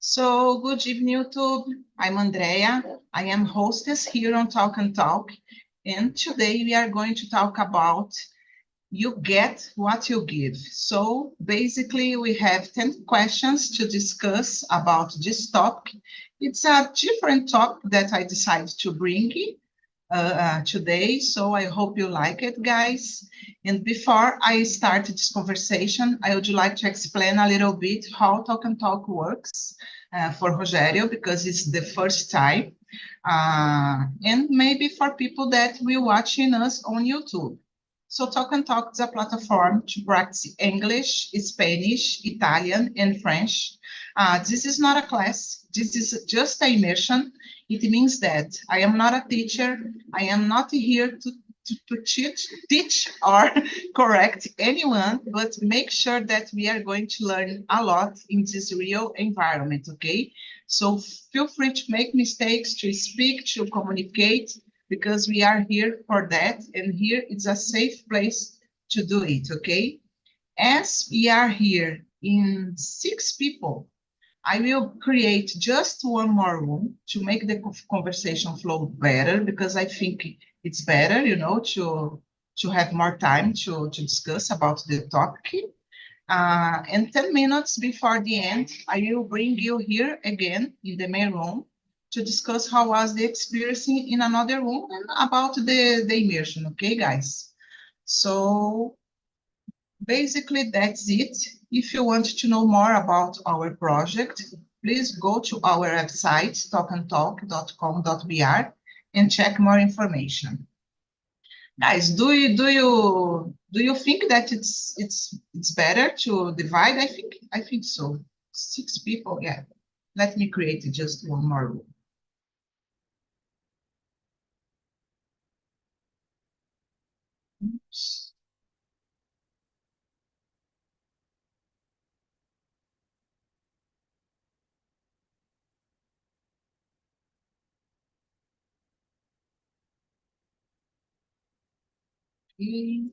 So, good evening, YouTube. I'm Andrea. I am hostess here on Talk and Talk. And today we are going to talk about you get what you give. So basically we have 10 questions to discuss about this topic. It's a different topic that I decided to bring today. So I hope you like it, guys. And before I start this conversation, I would like to explain a little bit how Talk and Talk works for Rogério, because it's the first time. And maybe for people that will watching us on YouTube. So Talk and Talk is a platform to practice English, Spanish, Italian, and French. This is not a class. This is just an immersion. It means that I am not a teacher. I am not here to teach or correct anyone, but make sure that we are going to learn a lot in this real environment, okay? So feel free to make mistakes, to speak, to communicate, because we are here for that, and here is a safe place to do it, okay? As we are here in 6 people, I will create just one more room to make the conversation flow better, because I think it's better, to have more time to discuss about the topic. And 10 minutes before the end, I will bring you here again in the main room to discuss how was the experience in another room and about the immersion, okay, guys? So basically, that's it. If you want to know more about our project, please go to our website, talkandtalk.com.br, and check more information. Guys, do you think that it's better to divide? I think so. 6 people, yeah. Let me create just one more room. Oops. Okay.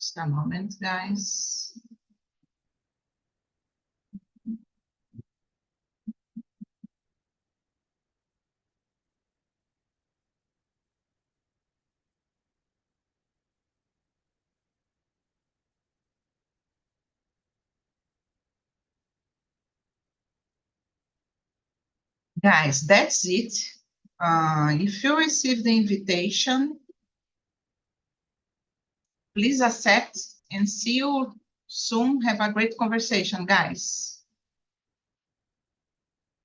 Just a moment, guys. Guys, that's it. If you receive the invitation, please accept, and see you soon. Have a great conversation, guys.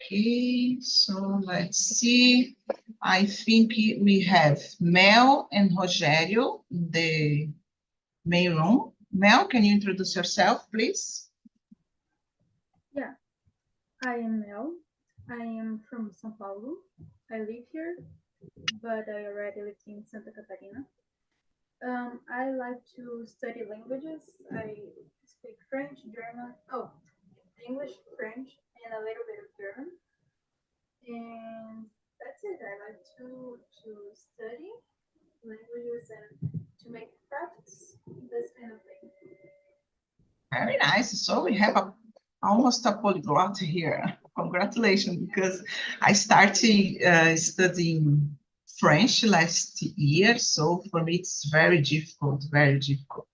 Okay, so let's see. I think we have Mel and Rogério in the main room. Mel, can you introduce yourself, please? Yeah, I am Mel. I am from São Paulo. I live here, but I already lived in Santa Catarina. I like to study languages. I speak French, German, English, French, and a little bit of German. And that's it. I like to study languages and to make crafts, this kind of thing. Very nice. So we have almost a polyglot here. Congratulations, because I started studying French last year, so for me it's very difficult, very difficult.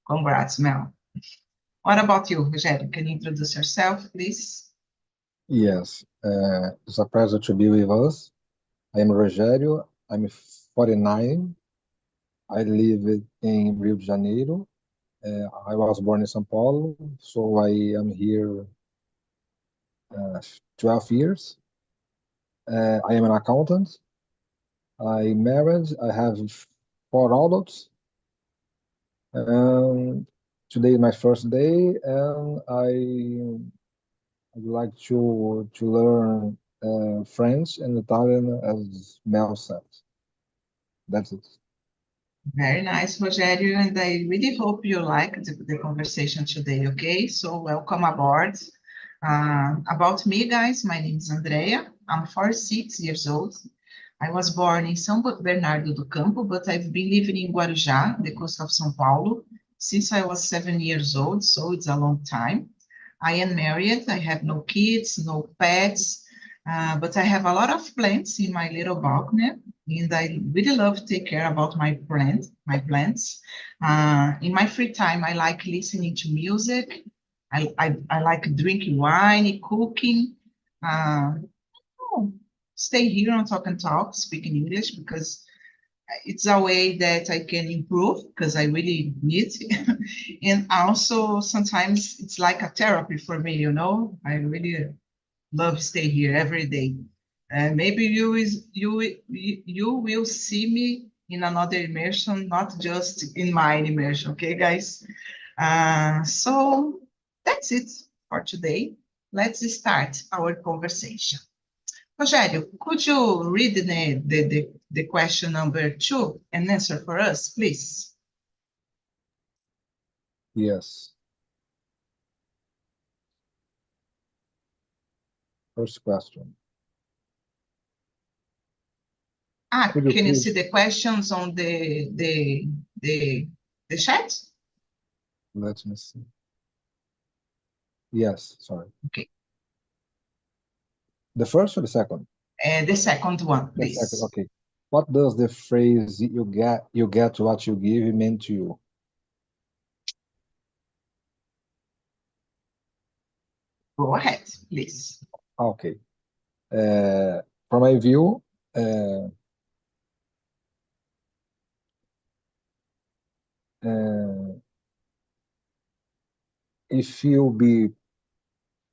Congrats, Mel. What about you, Rogério? Can you introduce yourself, please? Yes, it's a pleasure to be with us. I am Rogério. I'm 49. I live in Rio de Janeiro. I was born in São Paulo, so I am here 12 years. I am an accountant. I married. I have 4 adults. Today is my first day, and I'd like to learn French and Italian, as Mel said. That's it. Very nice, Rogério, and I really hope you like the conversation today, okay? So welcome aboard. About me, guys, my name is Andrea. I'm 46 years old. I was born in São Bernardo do Campo, but I've been living in Guarujá, the coast of São Paulo, since I was 7 years old, so it's a long time. I am married. I have no kids, no pets, but I have a lot of plants in my little balcony, and I really love to take care about my plants. In my free time, I like listening to music. I like drinking wine, cooking. Oh, stay here on Talk and Talk, speaking English, because it's a way that I can improve because I really need. And also sometimes it's like a therapy for me, you know. I really love stay here every day. And maybe you will see me in another immersion, not just in my immersion, okay, guys? So that's it for today. Let's start our conversation. Rogério, could you read the question number 2 and answer for us, please? Yes. First question. Could you Can you see please, the questions on the chat? let me see. Yes, sorry. Okay. The first or the second? The second one, The second, please. okay. What does the phrase you get what you give mean to you? Go ahead, please. Okay. From my view, uh, if you be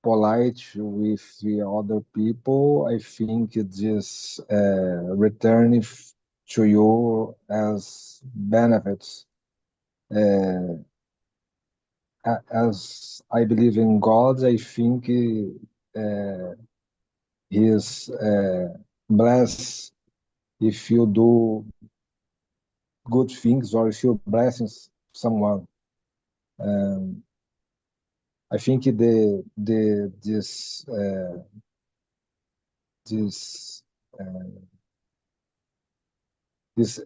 polite with the other people, I think it is returning to you as benefits. As I believe in God, I think He is blessed if you do good things or if you blessings someone. I think this this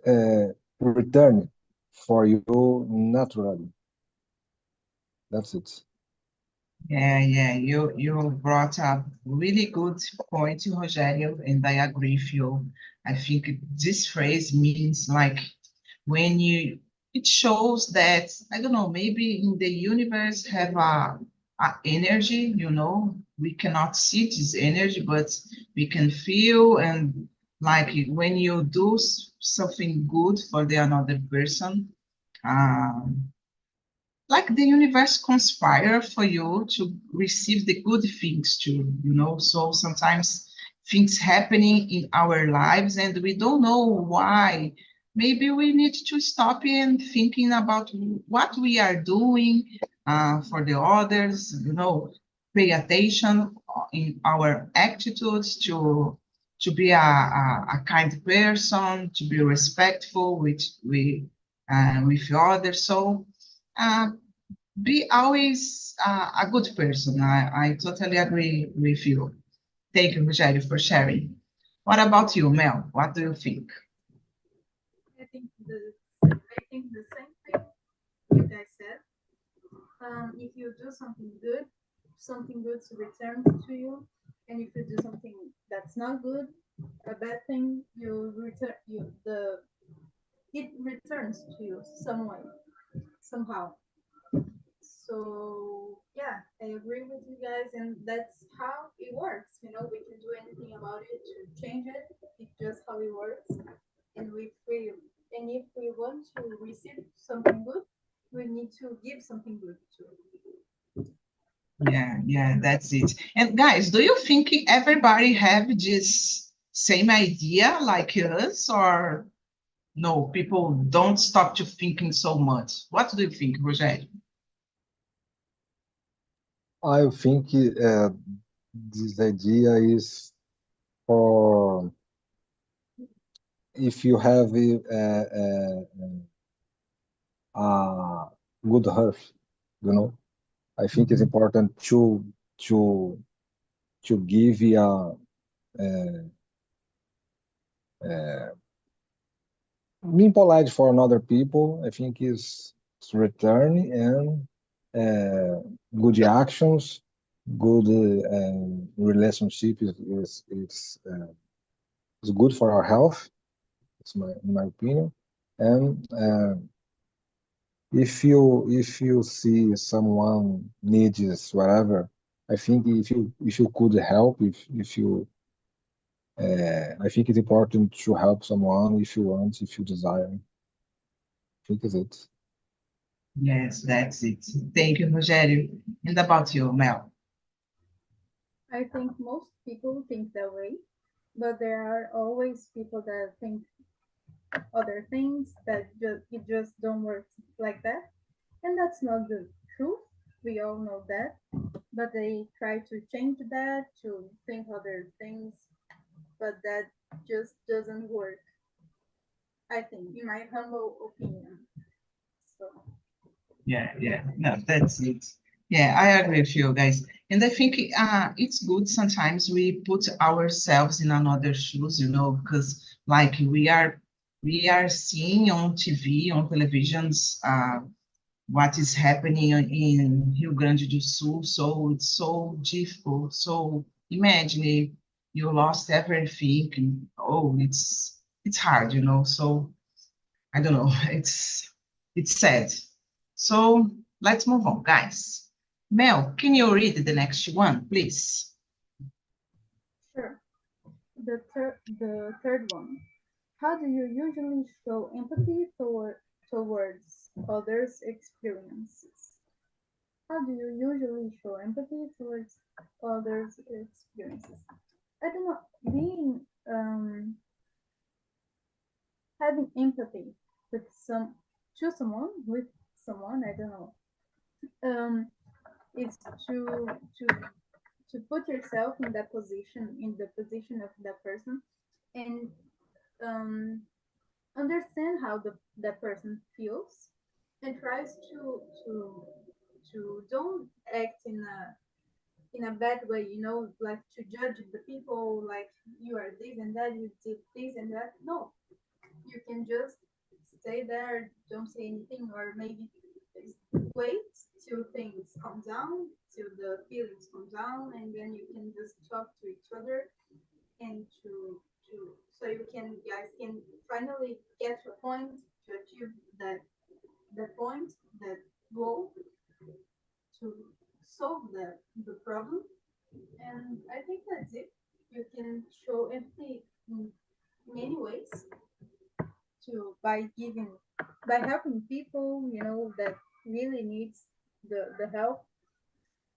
return for you naturally. That's it. Yeah, you brought up really good point, Rogério, and I agree with you. I think this phrase means like when it shows that, I don't know, maybe in the universe have a energy, you know, we cannot see this energy, but we can feel, and like when you do something good for the another person, um, like the universe conspire for you to receive the good things too, you know. So sometimes things happening in our lives and we don't know why. Maybe we need to stop and thinking about what we are doing for the others, you know, pay attention in our attitudes to be a kind person, to be respectful with others. So uh, be always a good person. I totally agree with you. Thank you, Rogério, for sharing. What about you, Mel? What do you think? I think the same thing you guys said. If you do something good to return to you, and if you do something that's not good, a bad thing, it returns to you some way, somehow. So yeah, I agree with you guys, and that's how it works. We can do anything about it to change it. It's just how it works. And if we want to receive something good, we need to give something good to it. Yeah, that's it. And guys, do you think everybody have this same idea like us, or no? People don't stop to thinking so much. What do you think, Rogério? I think this idea is for if you have a good health, you know. I think it's important to to give a being polite for another people. I think is return and good actions good relationship is good for our health. It's in my opinion. And if you see someone needs whatever, I think if you could help, if you I think it's important to help someone if you want, if you desire. I think it's it. Yes, that's it. Thank you, Rogério. And about you, Mel? I think most people think that way, but there are always people that think other things that it just don't work like that, and that's not the truth. We all know that, but they try to change that to think other things, but that just doesn't work. I think, in my humble opinion. So Yeah. No, that's it. Yeah, I agree with you guys. And I think it's good sometimes we put ourselves in another shoes, because like we are seeing on TV, on televisions, what is happening in Rio Grande do Sul. So it's so difficult. So imagine if you lost everything. Oh, it's hard. So I don't know. It's sad. So let's move on, guys. Mel, can you read the next one, please? sure. The third one. How do you usually show empathy towards others' experiences? How do you usually show empathy towards others' experiences? I don't know. Being having empathy with someone, I don't know. Is to put yourself in the position of that person, and um, understand how that person feels, and tries to don't act in a bad way, like to judge the people, like you are this and that, you did this and that. No, you can just stay there, don't say anything, or maybe wait till things calm down, till the feelings calm down, and then you can just talk to each other, and to so you guys can finally get to a point to achieve the point, that goal, to solve the problem. And I think that's it. You can show empathy in many ways, to by helping people, that really needs the help.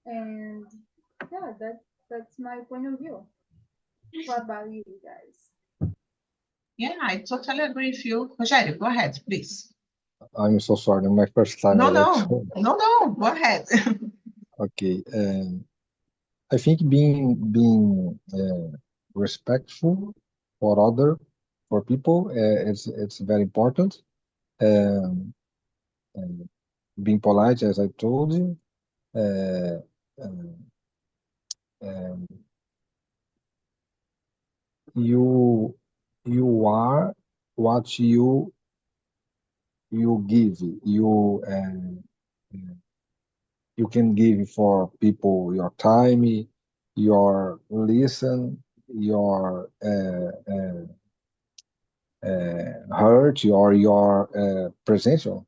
And yeah, that's my point of view. What about you guys? Yeah, I totally agree with you. Rogério, go ahead, please. I'm so sorry. My first time No, I like no, to. no, go ahead. Okay. I think being respectful for people, it's very important. Um, and being polite, as I told you. Uh, um, um, you you are what you give. You can give for people your time, your listen, your hurt, your presential,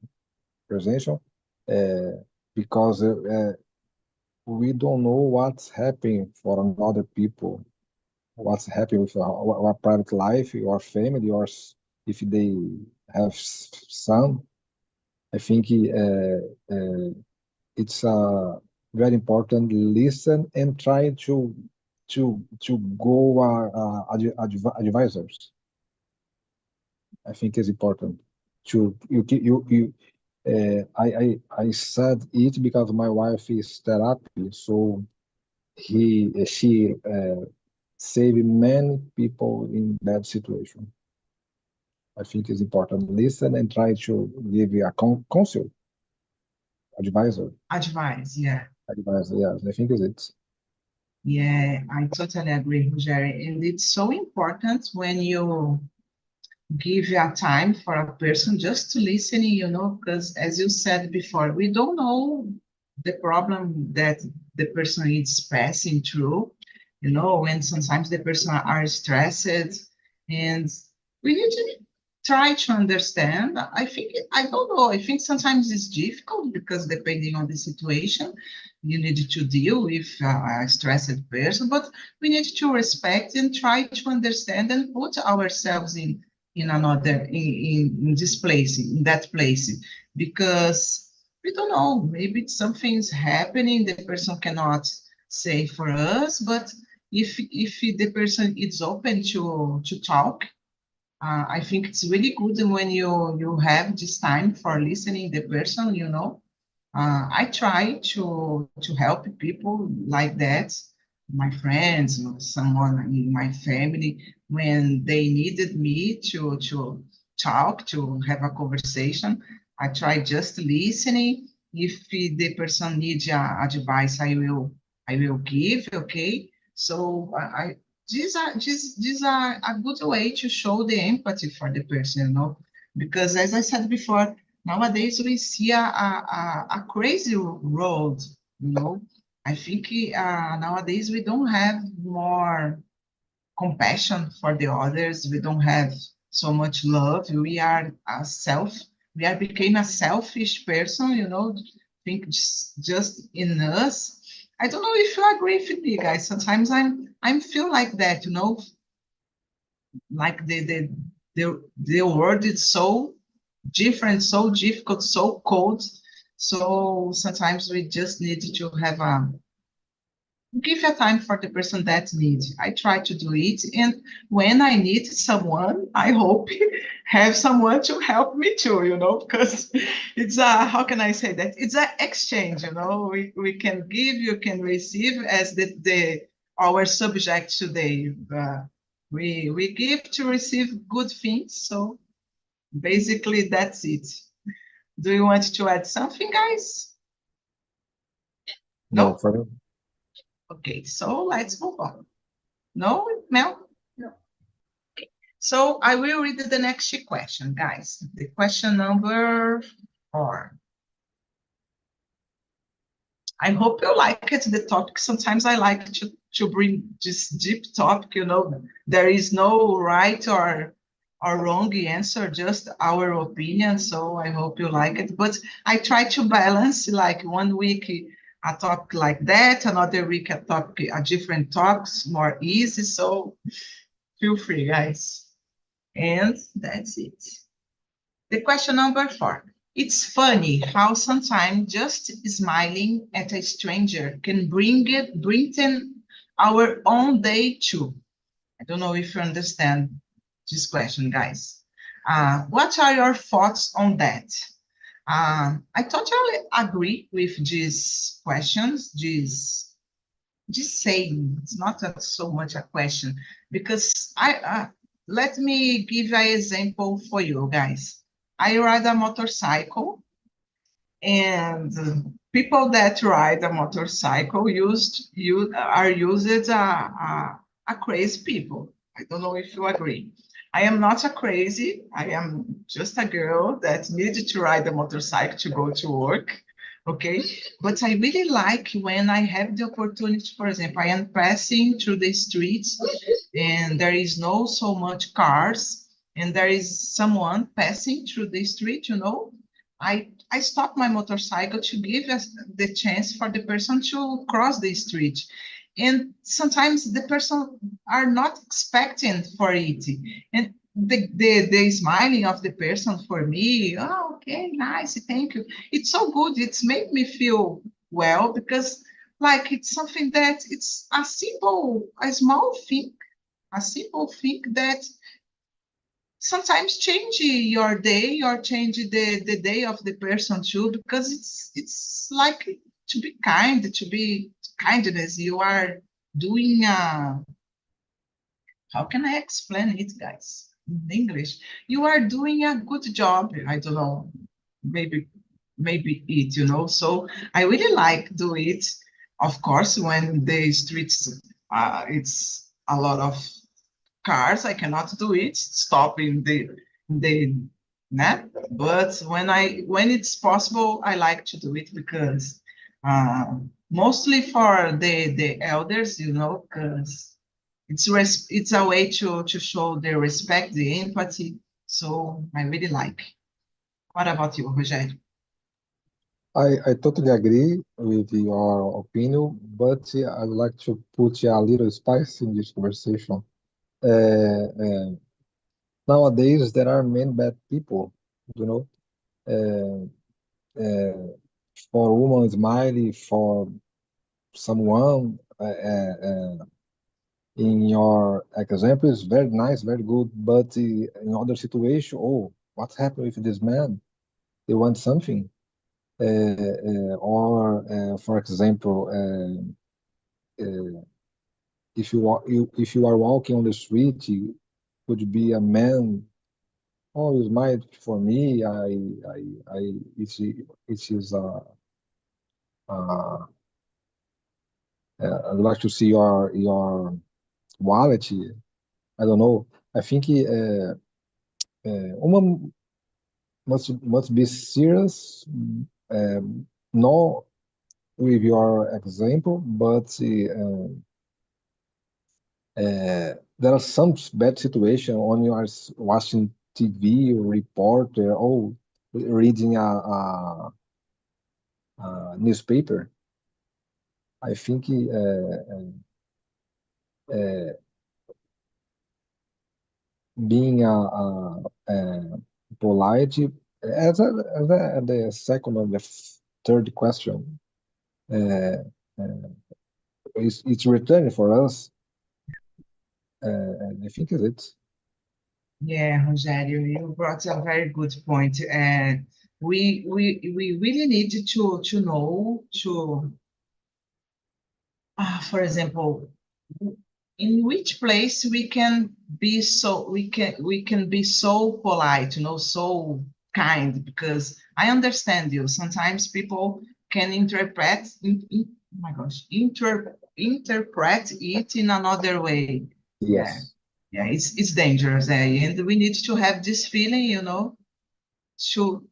uh, because we don't know what's happening for another people, what's happening with our private life, your family, or if they have son. I think it's very important. Listen and try to go advisors. I think it's important to I said it because my wife is therapy, so she saved many people in bad situation. I think it's important. Listen and try to give a counsel, advisor, Advice, yeah. advisor. Yes, I think it's it. Yeah, I totally agree, Rogério. And it's so important when you give your time for a person just to listen, because as you said before, we don't know the problem that the person is passing through, you know, and sometimes the person are stressed, and we need to try to understand. I think, I don't know, I think sometimes it's difficult because depending on the situation, you need to deal with a stressed person, but we need to respect and try to understand and put ourselves in another, in this place, in that place, because we don't know, maybe something's happening, the person cannot say for us, but if the person is open to talk, I think it's really good when you have this time for listening the person, you know. I try to help people like that, my friends, or someone in my family, when they needed me to talk, to have a conversation. I try just listening. If the person needs advice, I will give. Okay, so these are a good way to show the empathy for the person, you know, because as I said before, nowadays we see a crazy road, you know. I think nowadays we don't have more compassion for the others. We don't have so much love. We are became a selfish person, you know, think just in us. I don't know if you agree with me, guys. Sometimes I'm feel like that, you know, like the world is so different, so difficult, so cold. So sometimes we just need to have a give your time for the person that needs. I try to do it, and when I need someone, I hope have someone to help me too. You know, because it's a how can I say that? It's an exchange. You know, we can give, you can receive, as the our subject today. We give to receive good things. So basically, that's it. Do you want to add something, guys? No, No? for Okay, so let's move on. No, Mel? No. So I will read the next question, guys. The question number 4. I hope you like it, the topic. Sometimes I like to bring this deep topic, you know. There is no right or wrong answer, just our opinion. So I hope you like it. But I try to balance, like one week a topic like that, another week a topic, a different topics, more easy. So feel free, guys. And that's it. The question number 4. It's funny how sometimes just smiling at a stranger can brighten our own day too. I don't know if you understand this question, guys. What are your thoughts on that? I totally agree with these questions, this saying. It's not so much a question, because let me give an example for you guys. I ride a motorcycle, and people that ride a motorcycle are used as a crazy people. I don't know if you agree. I am not a crazy. I am just a girl that needed to ride a motorcycle to go to work. Okay, but I really like when I have the opportunity. For example, I am passing through the streets, and there is no so much cars, and there is someone passing through the street. You know, I stop my motorcycle to give us the chance for the person to cross the street. And sometimes the person are not expecting for it. And the smiling of the person for me, oh, okay, nice, thank you. It's so good. It's made me feel well, because like it's something that it's a small thing, a simple thing that sometimes change your day or change the day of the person too, because it's like to be kind, to be kindness. You are doing how can I explain it, guys, in English? You are doing a good job. I don't know, maybe it, you know. So I really like do it, of course, when the streets it's a lot of cars. I cannot do it, stop in the net. But when it's possible, I like to do it, because Mostly for the elders, you know, because it's a way to show the respect, the empathy. So I really like. What about you, Rogério? I totally agree with your opinion, but I would like to put a little spice in this conversation. Nowadays, there are many bad people, you know. Uh, for woman smiley, for someone in your example is very nice, very good, but in other situation, oh, what happened with this man? They want something. Or, for example, if you are walking on the street, you could be a man. Oh, you smiled for me. It is uh, I'd like to see your wallet. I don't know. I think woman must be serious. Not with your example, but there are some bad situation when you are watching TV or reporter or reading a newspaper. I think being polite the second or the third question uh, it's returning for us. And I think is it. Yeah, Rogério, you brought a very good point. We really need to know for example, in which place we can be so polite, you know, so kind, because I understand you. Sometimes people can oh my gosh, interpret it in another way. Yeah, Yes. yeah, it's dangerous, and we need to have this feeling, you know, to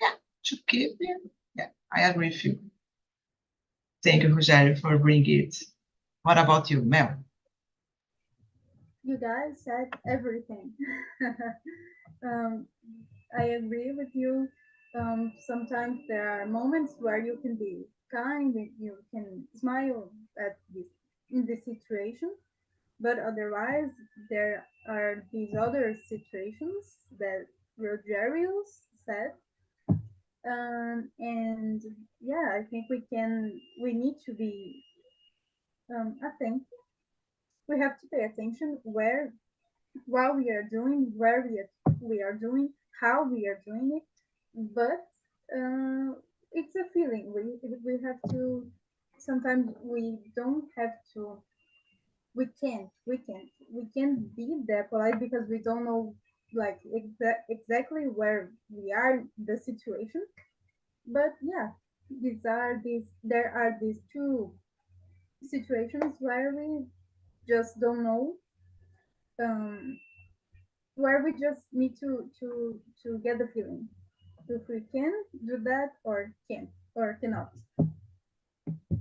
yeah, to keep it. Yeah, I agree with you. Thank you, Rogério, for bringing it. What about you, Mel? You guys said everything. um, I agree with you. Sometimes there are moments where you can be kind and you can smile at this in this situation, but otherwise there are these other situations that Rogerio said. And yeah, I think we need to be, I think we have to pay attention where, while we are doing, where we are doing, how we are doing it. But it's a feeling. We have to. Sometimes we don't have to. We can't be that polite because we don't know like exactly where we are in the situation. But yeah, there are these two situations where we just don't know, um, where we just need to get the feeling if we can do that or can't or cannot.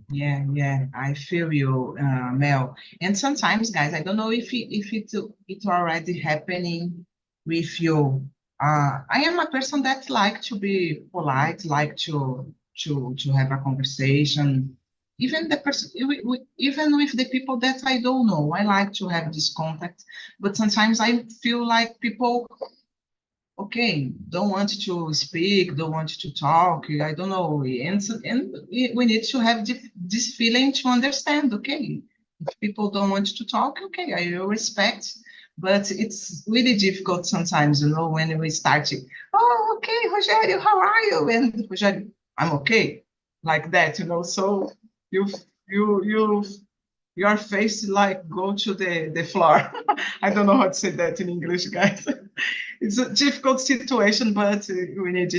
Yeah, yeah, I feel you, Mel. And sometimes, guys, I don't know if it's already happening with you. I am a person that like to be polite, like to have a conversation. Even the person, even with the people that I don't know, I like to have this contact. But sometimes I feel like people okay, don't want to speak, don't want to talk, I don't know. And we need to have this feeling to understand, okay, if people don't want to talk, okay, I will respect, but it's really difficult sometimes, you know, when we start, oh, okay, Rogério, how are you? And Rogério, I'm okay, like that, you know, so you, you, your face like go to the floor. I don't know how to say that in English, guys. It's a difficult situation, but we need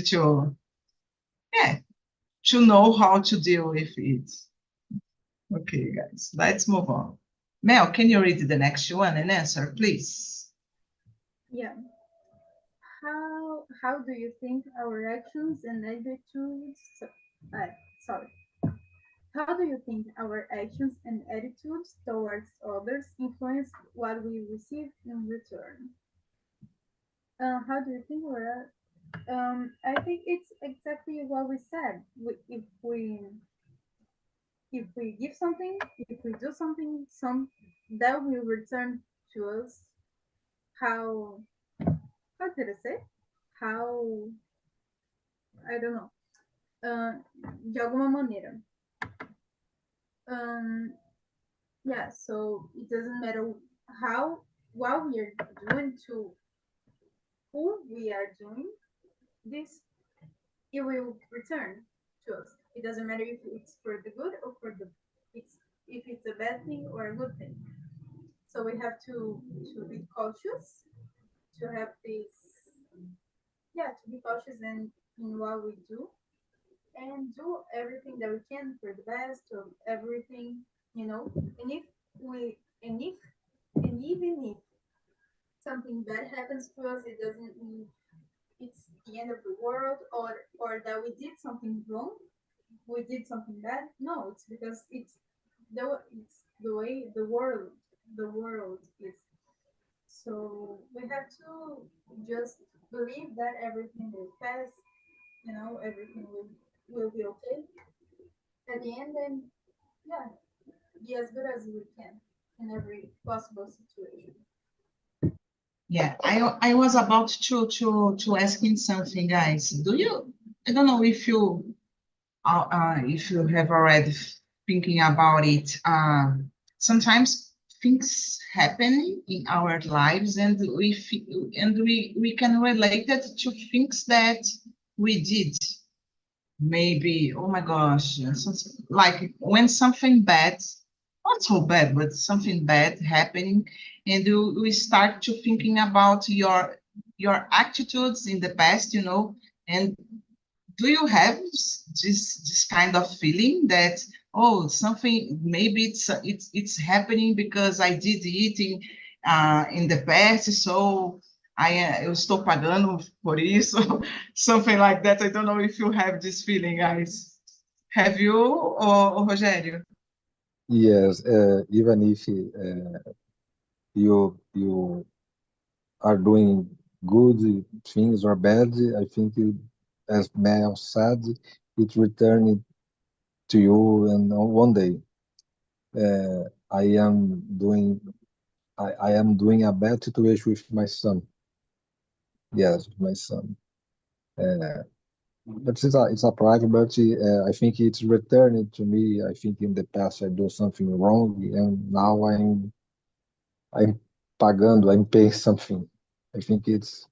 yeah, to know how to deal with it. Okay, guys, let's move on. Mel, can you read the next one and answer, please? Yeah. How do you think our actions and attitudes? Uh, sorry. How do you think our actions and attitudes towards others influence what we receive in return? How do you think, Laura? I think it's exactly what we said. If we give something, if we do something, that will return to us. How did I say? How, I don't know. De alguma maneira. Um, yeah. So it doesn't matter how what we are doing to who we are doing this, it will return to us. It doesn't matter if it's for the good or for the it's if it's a bad thing or a good thing. So we have to be cautious, to have this, yeah, to be cautious in what we do and do everything that we can for the best of everything, you know. And if we and even if something bad happens to us, it doesn't mean it's the end of the world or that we did something wrong, we did something bad. No, it's because it's the way the world is. So we have to just believe that everything will pass, everything will be okay at the end, and yeah, be as good as we can in every possible situation. Yeah, I was about to asking something, guys. I don't know if you have already thinking about it. Sometimes things happen in our lives, and we can relate it to things that we did. Maybe, oh my gosh, like when something bad, not so bad, but something bad happening, and we start to thinking about your attitudes in the past, and do you have this kind of feeling that, oh, something, maybe it's happening because I did it in the past, so eu estou pagando por isso, something like that. I don't know if you have this feeling, guys. Have you, or Rogério? Yes, even if you are doing good things or bad, I think as Mel said, it returned to you, and one day I am doing I am doing a bad situation with my son. Yes, with my son. But it's a private, but I think it's returned to me. I think in the past I do something wrong, and now I'm pagando, I'm paying something. I think it's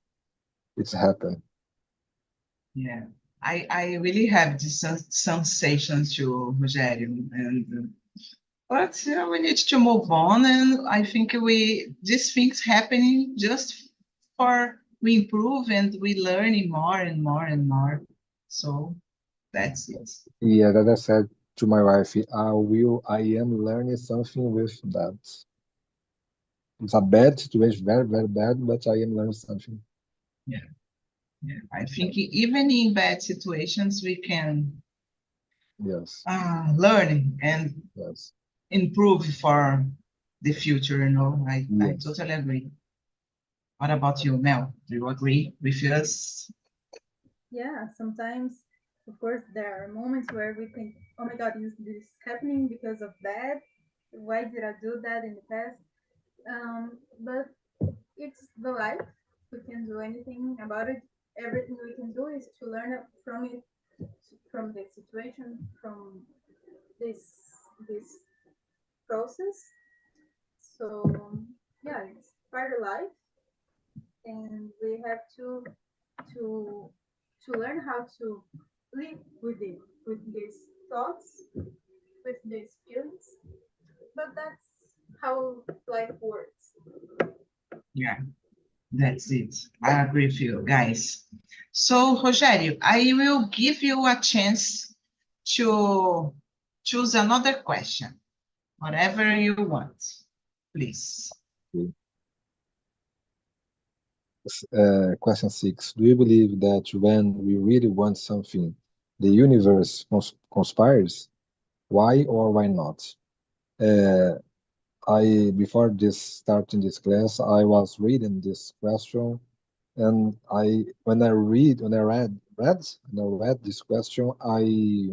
happened. Yeah, I really have this sensation too, Rogério, and but we need to move on, and I think these things happening just for we improve and we learning more and more and more. So that's it. Yeah, that I said to my wife, I am learning something with that. It's a bad situation, very, very bad, but I am learning something. Yeah, yeah. I think even in bad situations we can Yes, learn and yes, improve for the future. I yes. totally agree. What about you, Mel? Do you agree with us? Yeah, sometimes, of course, there are moments where we think, oh my God, is this happening because of that? Why did I do that in the past? But it's the life. We can do anything about it. Everything we can do is to learn from it, from the situation, from this process. So yeah, it's part of life, and we have to to learn how to live with it, with these thoughts, with these feelings. But that's how life works. Yeah, that's it. I agree with you, guys. So, Rogério, I will give you a chance to choose another question, whatever you want, please. Okay. Question 6. Do you believe that when we really want something, the universe conspires? Why or why not? Before starting this class, I was reading this question, and when I read this question, I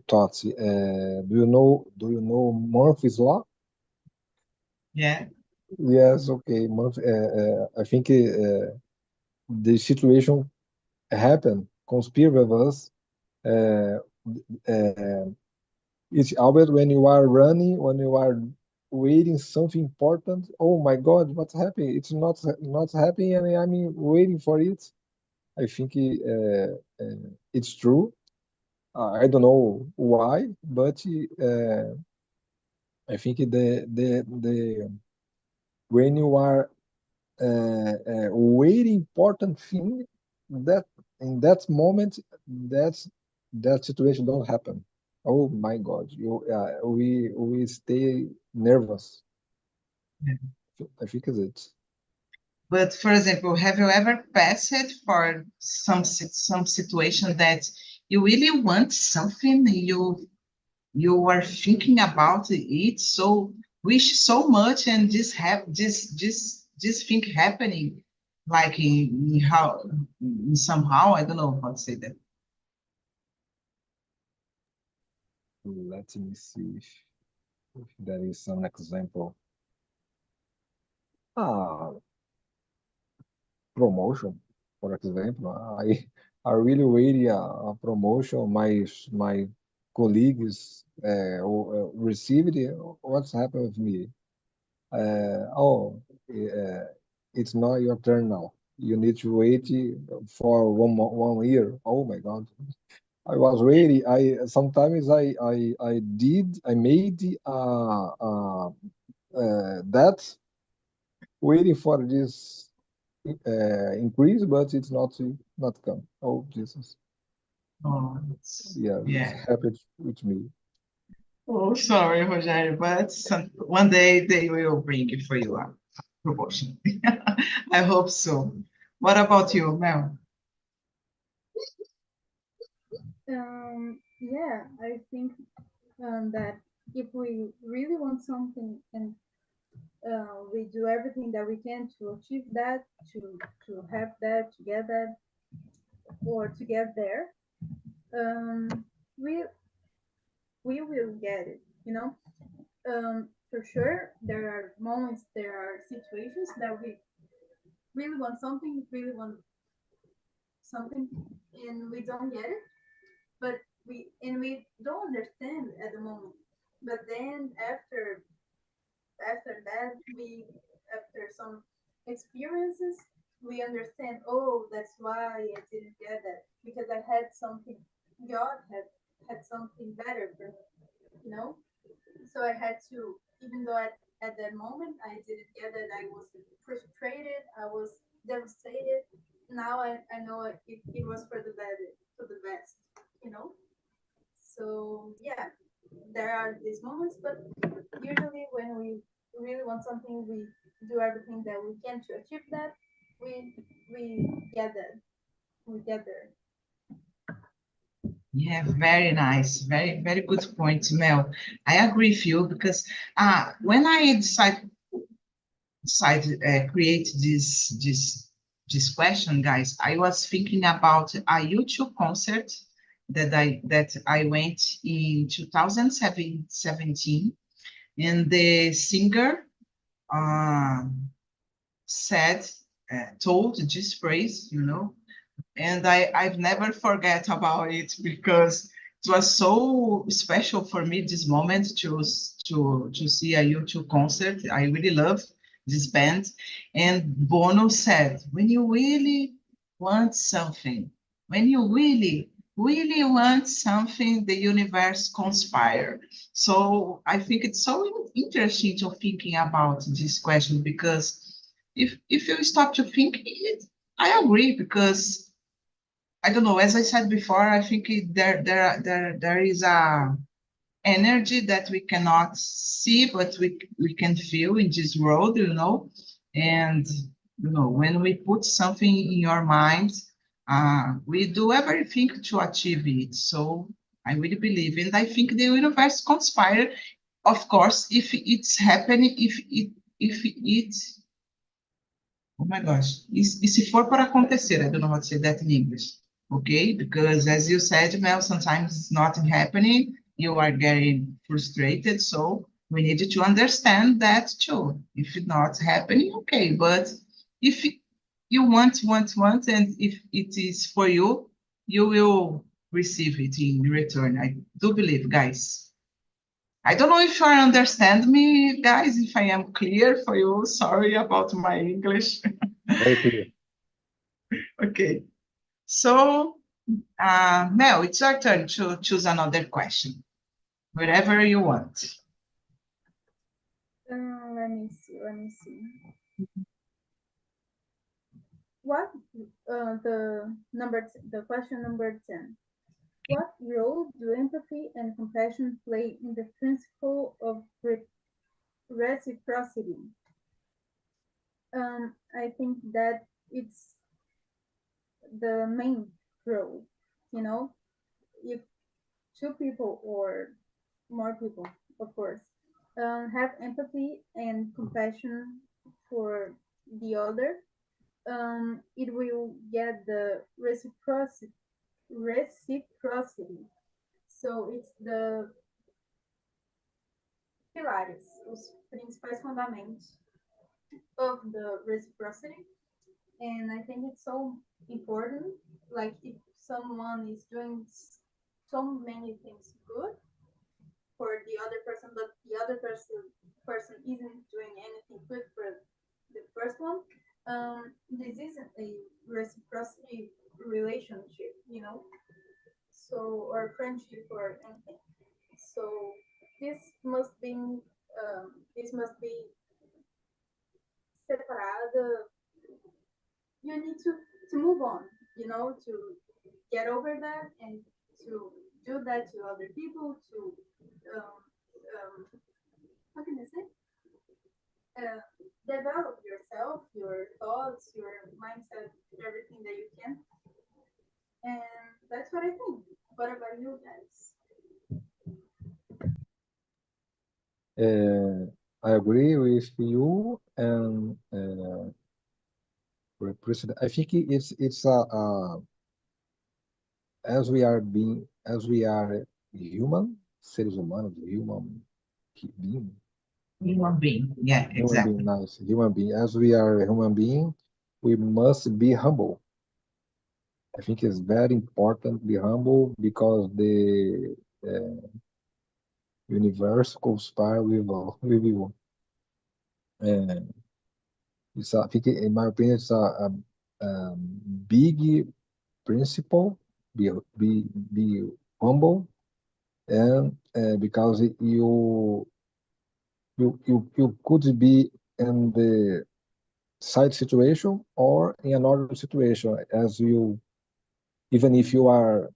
thought, do you know Murphy's law? Yeah. Yes, okay. I think the situation happened, conspire with us. Uh, uh, it's always when you are running, when you are waiting something important. Oh my God, what's happening? It's not happening, and I'm waiting for it. I think it's true. I don't know why, but I think the when you are waiting important thing, that in that moment, that's that situation don't happen. Oh my God, we stay nervous. I think is it. But for example, have you ever passed for some situation that you really want something, you are thinking about it, so wish so much, and this thing happening, like in how in somehow, I don't know how to say that. Let me see if there is some example. Ah, promotion, for example. I really wait a promotion. My colleagues received it. What's happened with me? Oh, it's not your turn now. You need to wait for 1 year. Oh my God. I was ready. I sometimes I made that waiting for this increase, but it's not come. Oh Jesus. Oh, Yeah, it's yeah. happened with me. Oh, sorry, Rogério, but one day they will bring it for you a promotion. I hope so. What about you, Mel? Yeah, I think that if we really want something and we do everything that we can to achieve that, to have that, to get that, or to get there, um, we we will get it. You know, for sure there are moments, there are situations that we really want something, really want something, and we don't get it, but we don't understand at the moment. But then after that, after some experiences, we understand, oh, that's why I didn't get that, because I had something, God had something better for me, you know. So I had to, even though at that moment I didn't get it, I was frustrated, I was devastated. Now I know it was for the better, for the best, you know. So yeah, there are these moments, but usually when we really want something, we do everything that we can to achieve that. We get that. We get there. Yeah, very nice. Very good point, Mel. I agree with you because when I decided create this question, guys, I was thinking about a YouTube concert that I went in 2017, and the singer uh, said told this phrase, and I've never forget about it because it was so special for me this moment to see a YouTube concert. I really love this band. And Bono said, when you really want something, when you really want something, the universe conspire. So I think it's so interesting to thinking about this question because if you stop to think it, I agree because I don't know. As I said before, I think there is a energy that we cannot see, but we can feel in this world, And when we put something in your mind, we do everything to achieve it. So I really believe, and I think the universe conspire, of course, if it's happening, if it, oh my gosh, e se for para acontecer, I don't know how to say that in English, okay? Because as you said, Mel, sometimes it's not happening, you are getting frustrated, so we need to understand that too. If it's not happening, okay, but if you want, and if it is for you, you will receive it in return. I do believe, guys. I don't know if you understand me, guys, if I am clear for you. Sorry about my English. Very clear. Okay. So, Mel, it's your turn to choose another question, wherever you want. Let me see. Let me see. What the question number 10. What role do empathy and compassion play in the principle of reciprocity? I think that it's the main role. You know, if two people or more people, of course, have empathy and compassion for the other, it will get the reciprocity. Reciprocity. So it's the pilares, os principais fundamentos of the reciprocity. And I think it's so important. Like if someone is doing so many things good for the other person, but the other person isn't doing anything good for the first one, this isn't a reciprocity relationship, so or friendship or anything. So this must be separado. You need to move on, to get over that and to do that to other people, to um, how can I say, develop yourself, your thoughts, your mindset, everything that you can. And that's what I think. What about you guys? I agree with you, and I think it's as we are human, seres humanos, being, Human being. Yeah, human being, exactly. nice, human being. As we are a human being, we must be humble. I think it's very important to be humble because the universe conspire with you. And I think, in my opinion, it's a big principle. Be humble, and because you could be in the side situation or in another situation, as you even if you are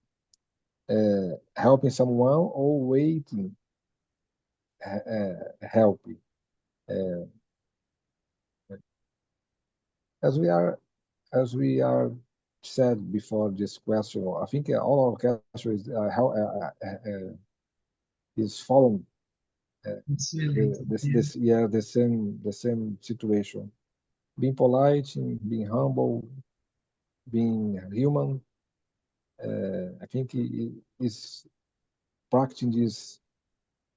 helping someone or waiting help. Uh, as we are said before this question, I think all our question is how is following It's related. Yeah. the same situation. Being polite, being humble, being human. I think is practicing this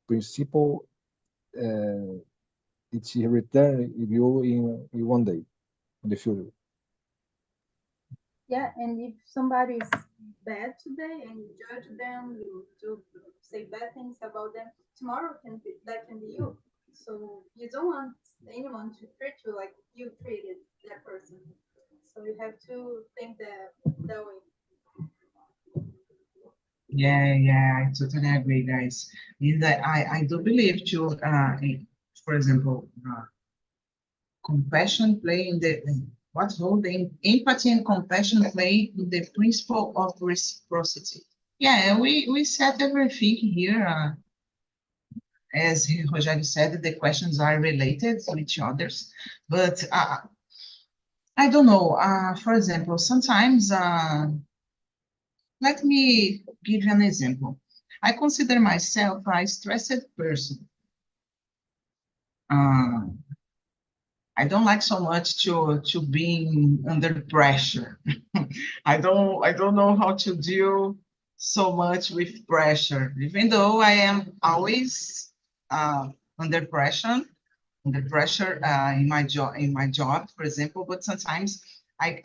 principle. It's return you in one day in the future. Yeah, and if somebody is bad today and you judge them, you do say bad things about them, tomorrow that can be you. So you don't want anyone to treat you like you treated that person. So you have to think that way. Yeah, I totally agree, guys. In that, I do believe too, for example, compassion play in the what role the empathy and compassion play in the principle of reciprocity. Yeah, we said everything here. As Rogério said, the questions are related to each others, but I don't know. For example, sometimes let me give you an example. I consider myself a stressed person. I don't like so much to being under pressure. I don't know how to deal so much with pressure, even though I am always under pressure, in my job, for example. But sometimes I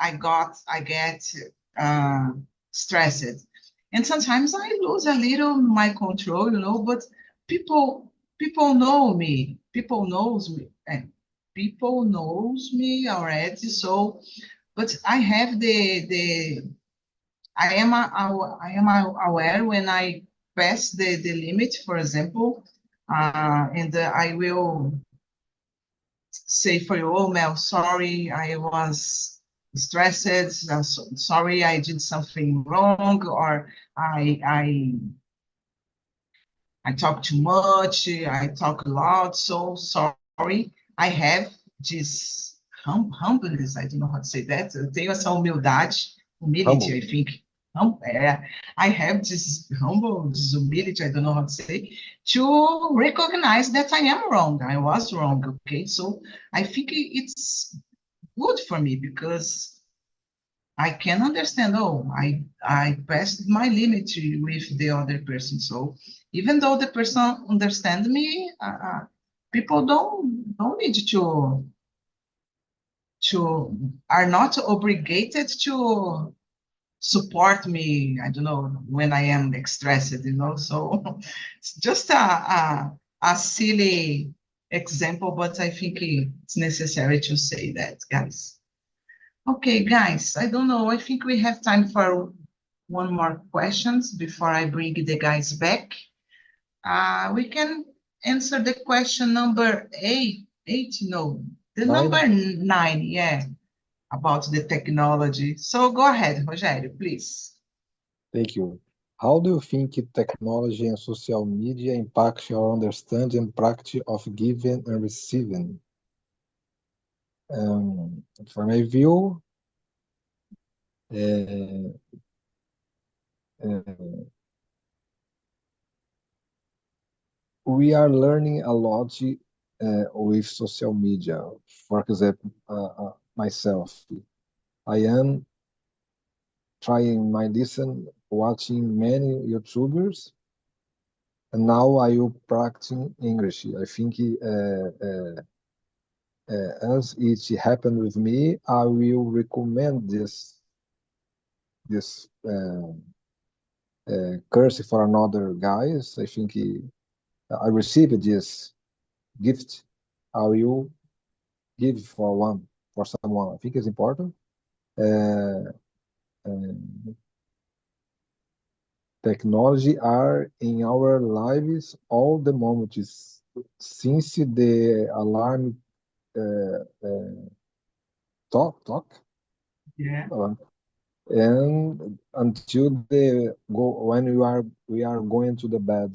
get uh, stressed, and sometimes I lose a little my control, But people know me. People knows me already. So, but I have the I am aware when I pass the limit, for example, and I will say for you, oh Mel, sorry, I was stressed. Sorry, I did something wrong, or I talk too much. I talk a lot. So sorry. I have this humbleness. I don't know how to say that. Eu tenho essa humildade, humility, I Humble. think. I have this this humility, I don't know how to say, to recognize that I am wrong. I was wrong. Okay. So I think it's good for me because I can understand, oh, I passed my limit with the other person. So even though the person understand me, people don't need to are not obligated to support me. I don't know when I am stressed. So it's just a silly example, but I think it's necessary to say that, guys. Okay, guys, I don't know. I think we have time for one more questions before I bring the guys back. We can answer the question number eight, no, the number 9. 9, yeah, about the technology. So go ahead, Rogério, please. Thank you. How do you think technology and social media impact your understanding and practice of giving and receiving? For my view, uh, uh, we are learning a lot with social media. For example, myself, I am trying my listen, watching many YouTubers, and now I will practice English. I think as it happened with me, I will recommend this curse for another guys. I think I received this gift. I will give for someone. I think it's important. Uh, Technology are in our lives all the moments since the alarm talk Yeah. and until the go when we are going to the bed.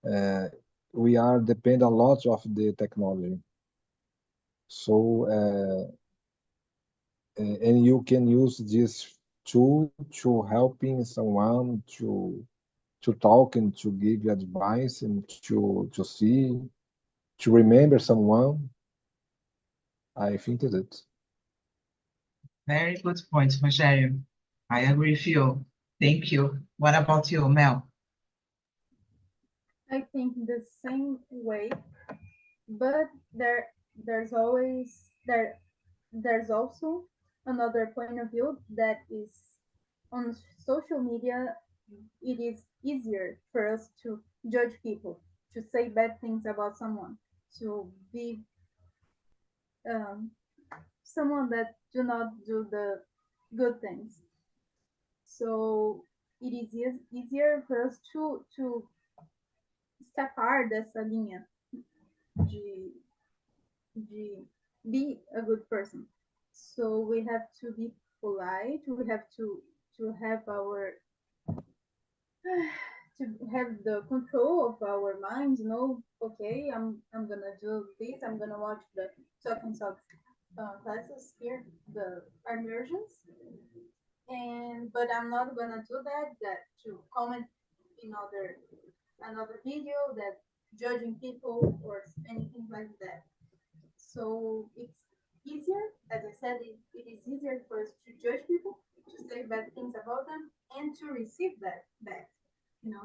uh, we are depend a lot of the technology. So and you can use this tool to helping someone to talk and to give advice and to see, to remember someone. I think that's it. Very good point, Rogério. I agree with you. Thank you. What about you, Mel? I think the same way, but there's always there's also another point of view that is on social media. It is easier for us to judge people, to say bad things about someone, to be someone that do not do the good things. So it is easier for us to escapar dessa linha de, de be a good person. So we have to be polite. We have to have our to have the control of our minds. Okay, I'm gonna do this. I'm gonna watch the talking talk classes here, the immersions, and but I'm not gonna do that to comment another video that judging people or anything like that. So it's easier, as I said, it is easier for us to judge people, to say bad things about them, and to receive that back.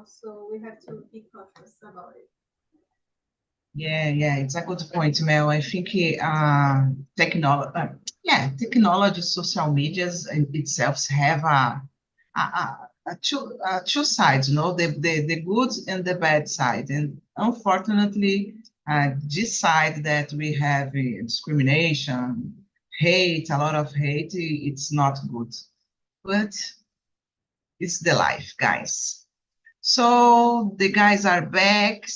So we have to be cautious about it. Yeah, it's a good point, Mel. I think technology, social medias in itself have two sides, the good and the bad side. And unfortunately, this side that we have discrimination, hate, a lot of hate, it's not good. But it's the life, guys. So the guys are back.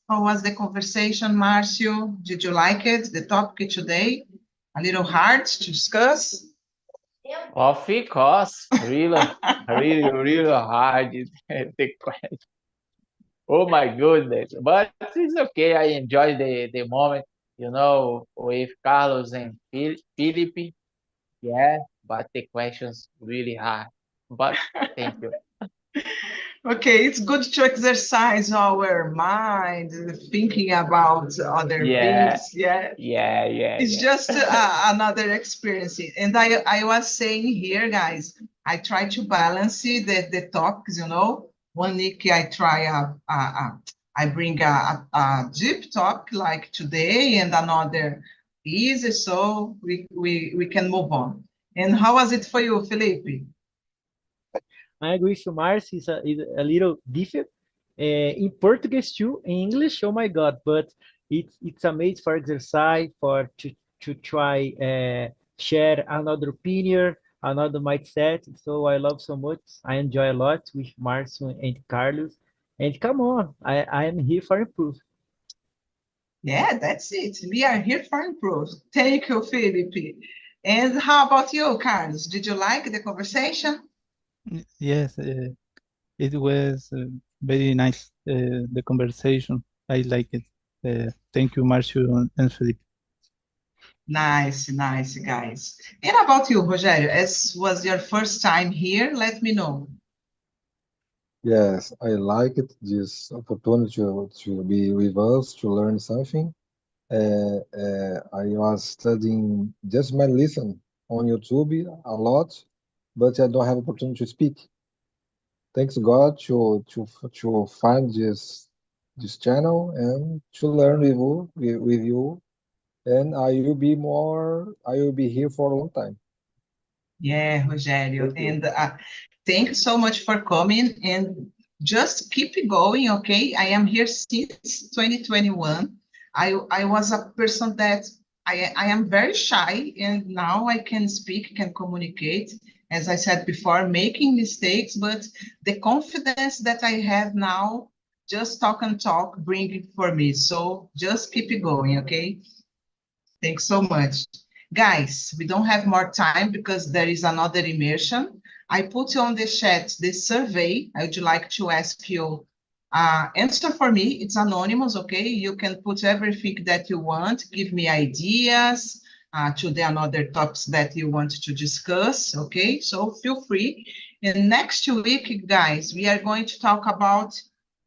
How was the conversation, Marcio? Did you like it? The topic today? A little hard to discuss? Of course, really, really hard. The question. Oh my goodness. But it's okay. I enjoy the moment, with Carlos and Felipe. Yeah, but the questions really hard. But thank you. Okay, it's good to exercise our mind, thinking about other Yeah, things. Yeah, yeah. it's just another experience. And I was saying here, guys, I try to balance the talks, One week I bring a deep talk like today and another easy, so we can move on. And how was it for you, Felipe? I agree with you, Mars. Is a little difficult. In Portuguese too, in English, oh my God! But it's amazing for exercise, to try share another opinion, another mindset. So I love so much. I enjoy a lot with Marcio and Carlos. And come on, I am here for improve. Yeah, that's it. We are here for improve. Thank you, Felipe. And how about you, Carlos? Did you like the conversation? Yes, it was very nice, the conversation. I like it. Thank you, Marcio and Felipe. Nice, guys. And about you, Rogério, as was your first time here, let me know. Yes, I like it, this opportunity to be with us, to learn something. I was studying just my listen on YouTube a lot, but I don't have opportunity to speak. Thanks God to find this channel and to learn with you, and I will be here for a long time. Yeah, Rogério. Thank you. And thank you so much for coming and just keep it going, okay? I am here since 2021. I was a person that I am very shy, and now I can speak, can communicate, as I said before, making mistakes, but the confidence that I have now, just talk and talk, bring it for me. So just keep it going, okay? Thanks so much. Guys, we don't have more time because there is another immersion. I put on the chat this survey. I would like to ask you, answer for me. It's anonymous, okay? You can put everything that you want, give me ideas to the another topics that you want to discuss, okay? So feel free. And next week, guys, we are going to talk about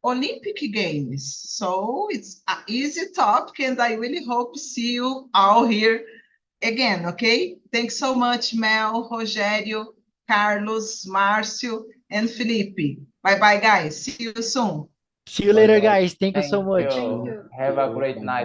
Olympic Games. So it's an easy topic, and I really hope to see you all here again, okay? Thanks so much, Mel, Rogério, Carlos, Márcio, and Felipe. Bye-bye, guys. See you soon. See you Bye later, bye. guys. Thank you so Thank much. Thank you. you. Have a great night.